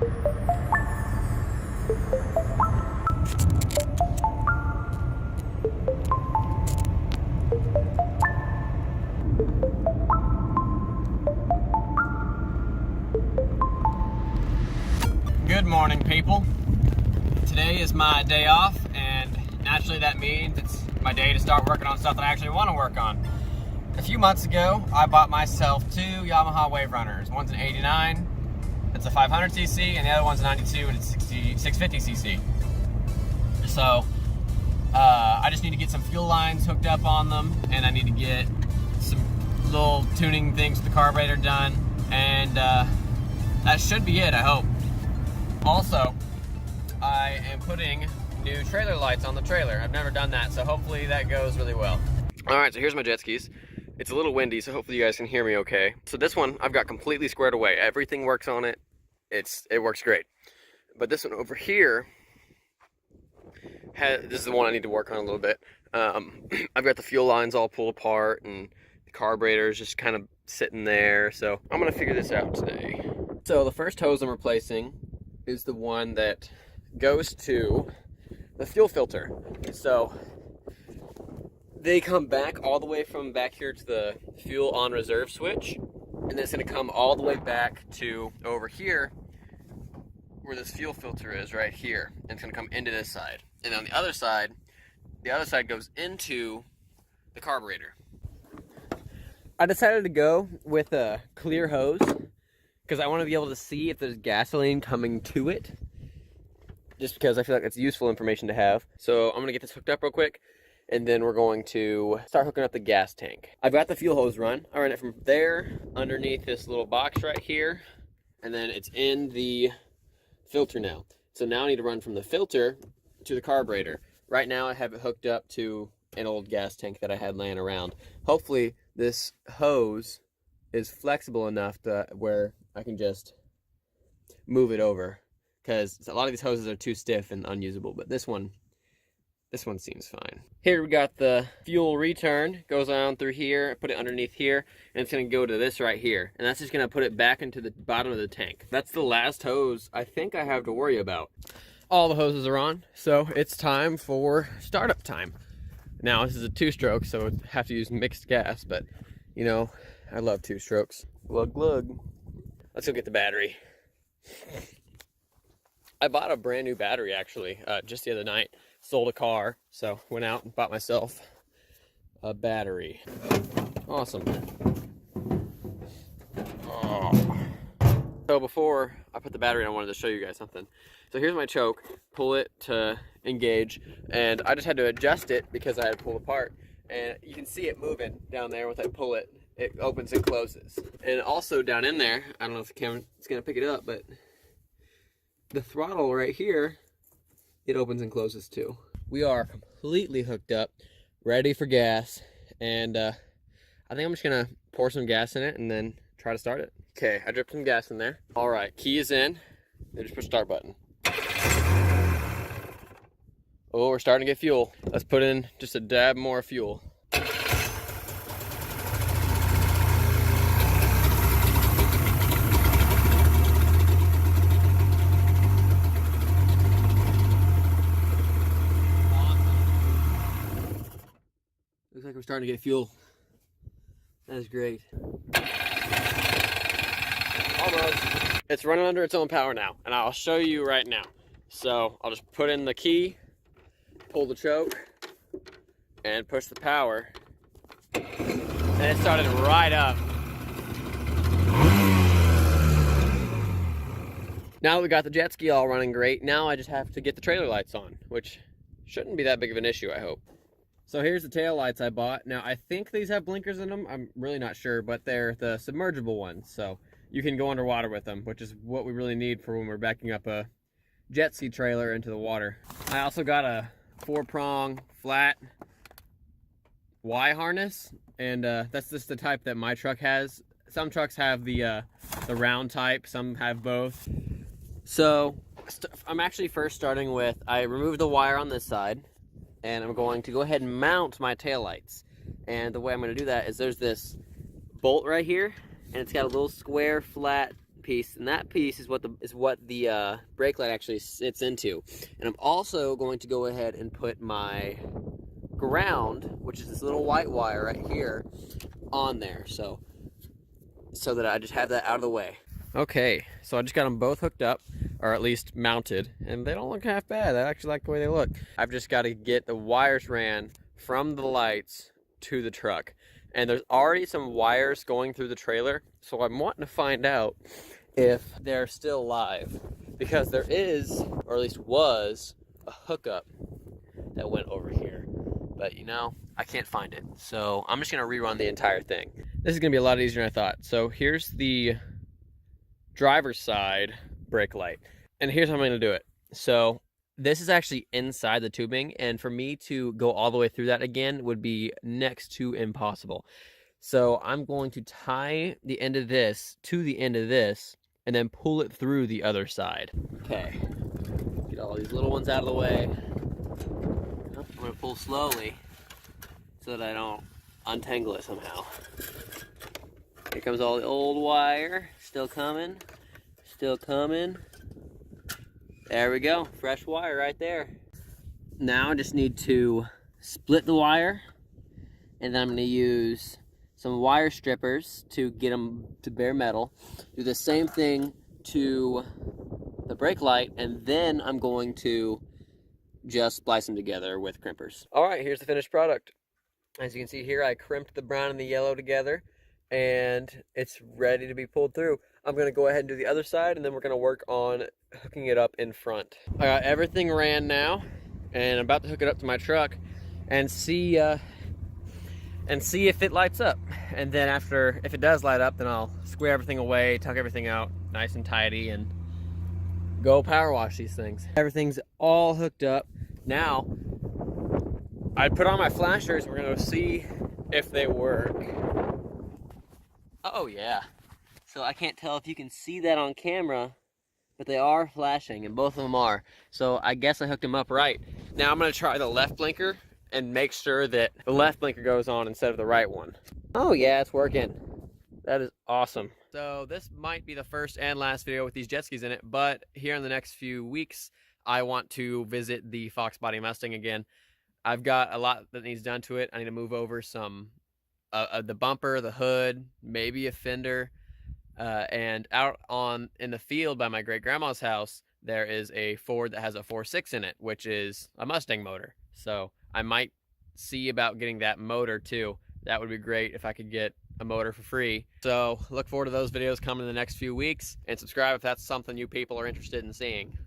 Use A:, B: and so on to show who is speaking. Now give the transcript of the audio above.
A: Good morning, people. Today is my day off, and naturally that means it's my day to start working on stuff that I actually want to work on. A few months ago, I bought myself two Yamaha Waverunners. One's an 89, it's a 500cc, and the other one's a 92, and it's 650cc. So, I just need to get some fuel lines hooked up on them, and I need to get some little tuning things with the carburetor done, and that should be it, I hope. Also, I am putting new trailer lights on the trailer. I've never done that, so hopefully that goes really well. All right, so here's my jet skis. It's a little windy, so hopefully you guys can hear me okay. So this one, I've got completely squared away. Everything works on it. It works great. But this one over here, this is the one I need to work on a little bit. I've got the fuel lines all pulled apart, and the carburetor is just kind of sitting there. So I'm gonna figure this out today. So the first hose I'm replacing is the one that goes to the fuel filter. So they come back all the way from back here to the fuel on reserve switch, and then it's going to come all the way back to over here where this fuel filter is, right here, and it's going to come into this side. And on the other side goes into the carburetor. I decided to go with a clear hose because I want to be able to see if there's gasoline coming to it, just because I feel like it's useful information to have. So I'm going to get this hooked up real quick, and then we're going to start hooking up the gas tank. I've got the fuel hose run. I run it from there underneath this little box right here, and then it's in the filter now. So now I need to run from the filter to the carburetor. Right now I have it hooked up to an old gas tank that I had laying around. Hopefully this hose is flexible enough to where I can just move it over, because a lot of these hoses are too stiff and unusable, but this one seems fine. Here we got the fuel return, goes on through here, I put it underneath here, and it's gonna go to this right here, and that's just gonna put it back into the bottom of the tank. That's the last hose I think I have to worry about. All the hoses are on, so it's time for startup time. Now this is a 2-stroke, so I have to use mixed gas, but you know, I love 2 strokes. Glug glug. Let's go get the battery. I bought a brand new battery actually, just the other night. Sold a car, so went out and bought myself a battery. Awesome. Oh. So before I put the battery in, I wanted to show you guys something. So here's my choke. Pull it to engage, and I just had to adjust it because I had to pull apart. And you can see it moving down there. Once I pull it, it opens and closes. And also down in there, I don't know if the camera is gonna pick it up, but the throttle right here, it opens and closes too. We are completely hooked up, ready for gas, and I think I'm just gonna pour some gas in it and then try to start it. Okay, I dripped some gas in there. All right, key is in. Then just push start button. Oh, we're starting to get fuel. Let's put in just a dab more fuel. Looks like we're starting to get fuel. That is great. Almost. It's running under its own power now, and I'll show you right now. So I'll just put in the key, pull the choke, and push the power. And it started right up. Now that we got the jet ski all running great, now I just have to get the trailer lights on, which shouldn't be that big of an issue, I hope. So here's the tail lights I bought. Now I think these have blinkers in them. I'm really not sure, but they're the submergible ones. So you can go underwater with them, which is what we really need for when we're backing up a jet ski trailer into the water. I also got a 4-prong flat Y harness, and that's just the type that my truck has. Some trucks have the round type, some have both. So I'm actually first starting with, I removed the wire on this side, and I'm going to go ahead and mount my taillights. And the way I'm going to do that is there's this bolt right here, and it's got a little square flat piece, and that piece is what the brake light actually sits into. And I'm also going to go ahead and put my ground, which is this little white wire right here, on there, so that I just have that out of the way. Okay, so I just got them both hooked up, or at least mounted, and they don't look half bad. I actually like the way they look. I've just got to get the wires ran from the lights to the truck. And there's already some wires going through the trailer, so I'm wanting to find out if they're still live. Because there is, or at least was, a hookup that went over here. But you know, I can't find it. So I'm just gonna rerun the entire thing. This is gonna be a lot easier than I thought. So here's the driver's side brake light. And here's how I'm gonna do it. So this is actually inside the tubing, and for me to go all the way through that again would be next to impossible. So I'm going to tie the end of this to the end of this and then pull it through the other side. Okay, get all these little ones out of the way. I'm gonna pull slowly so that I don't untangle it somehow. Here comes all the old wire, still coming, still coming. There we go, fresh wire right there. Now I just need to split the wire, and then I'm gonna use some wire strippers to get them to bare metal. Do the same thing to the brake light, and then I'm going to just splice them together with crimpers. All right, here's the finished product. As you can see here, I crimped the brown and the yellow together, and it's ready to be pulled through. I'm gonna go ahead and do the other side, and then we're gonna work on hooking it up in front. I got everything ran now, and I'm about to hook it up to my truck and see if it lights up. And then after, if it does light up, then I'll square everything away, tuck everything out nice and tidy, and go power wash these things. Everything's all hooked up. Now, I put on my flashers, and we're gonna see if they work. Oh yeah. So I can't tell if you can see that on camera, but they are flashing, and both of them are. So I guess I hooked them up right. Now I'm gonna try the left blinker and make sure that the left blinker goes on instead of the right one. Oh yeah, it's working. That is awesome. So this might be the first and last video with these jet skis in it, but here in the next few weeks, I want to visit the Fox Body Mustang again. I've got a lot that needs done to it. I need to move over some, the bumper, the hood, maybe a fender. And out in the field by my great grandma's house, there is a Ford that has a 4.6 in it, which is a Mustang motor. So I might see about getting that motor too. That would be great if I could get a motor for free. So look forward to those videos coming in the next few weeks, and subscribe if that's something you people are interested in seeing.